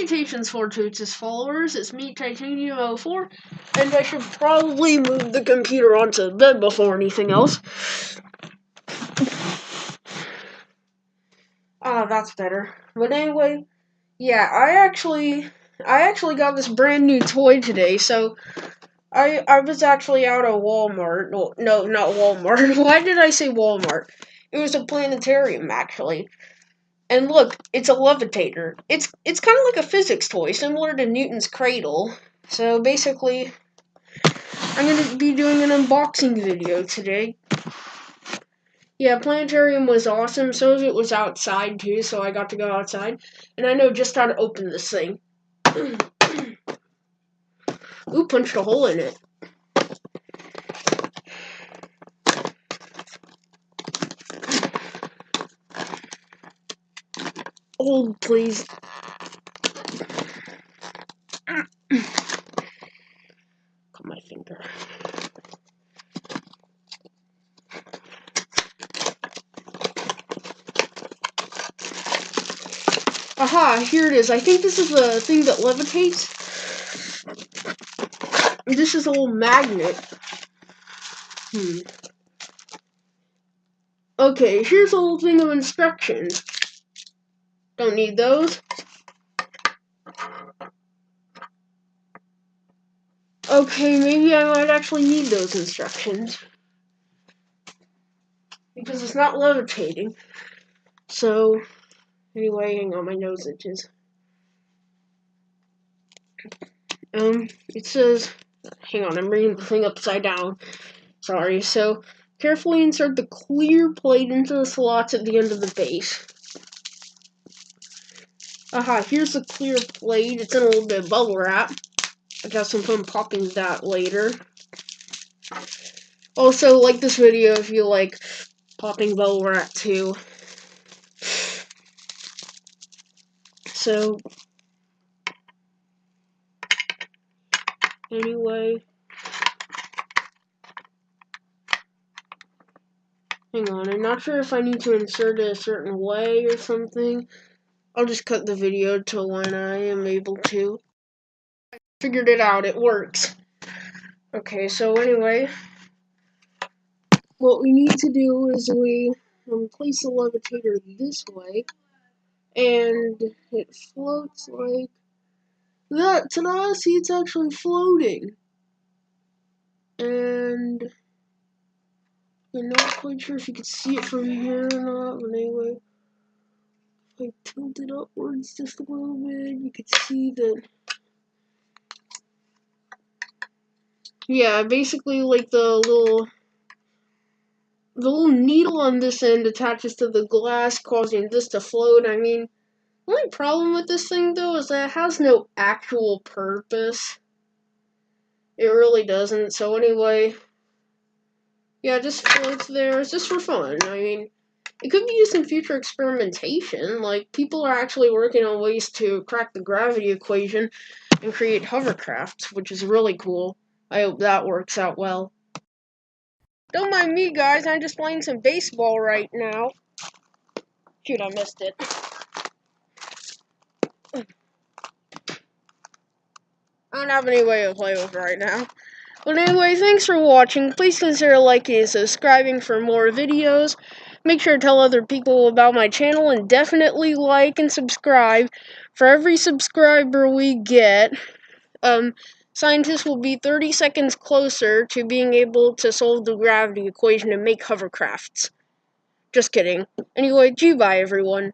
Salutations Fortuitous followers, it's me, Titanium04, and I should probably move the computer onto the bed before anything else. That's better. But anyway, yeah, I actually got this brand new toy today, so I was actually out at Walmart. No, not Walmart. Why did I say Walmart? It was a planetarium, actually. And look, it's a levitator. It's kind of like a physics toy, similar to Newton's cradle. So basically, I'm going to be doing an unboxing video today. Yeah, planetarium was awesome. Some of it was outside too, so I got to go outside. And I know just how to open this thing. Ooh, punched a hole in it. Hold, please. Cut my finger. Aha, here it is. I think this is the thing that levitates. This is a little magnet. Okay, here's a little thing of instructions. Don't need those. Okay, maybe I might actually need those instructions. Because it's not levitating. So, anyway, hang on, my nose itches. It says, hang on, I'm reading the thing upside down. Sorry, so, carefully insert the clear plate into the slots at the end of the base. Aha, here's the clear plate. It's in a little bit of bubble wrap. I got some fun popping that later. Also, like this video if you like popping bubble wrap too. So, anyway. Hang on, I'm not sure if I need to insert it a certain way or something. I'll just cut the video to when I am able to. I figured it out, it works. Okay, so anyway, what we need to do is we place the levitator this way, and it floats like that. Ta-da! See, it's actually floating. And I'm not quite sure if you can see it from here or not, but anyway. If I tilt it upwards just a little bit, you can see that. Yeah, basically like the little needle on this end attaches to the glass, causing this to float. I mean, the only problem with this thing though is that it has no actual purpose. It really doesn't. So anyway, yeah, it just floats there. It's just for fun. I mean, it could be used in future experimentation. Like, people are actually working on ways to crack the gravity equation and create hovercrafts, which is really cool. I hope that works out well. Don't mind me, guys. I'm just playing some baseball right now. Shoot, I missed it. I don't have any way to play with right now. But anyway, thanks for watching. Please consider liking and subscribing for more videos. Make sure to tell other people about my channel, and definitely like and subscribe. For every subscriber we get, scientists will be 30 seconds closer to being able to solve the gravity equation and make hovercrafts. Just kidding. Anyway, bye everyone.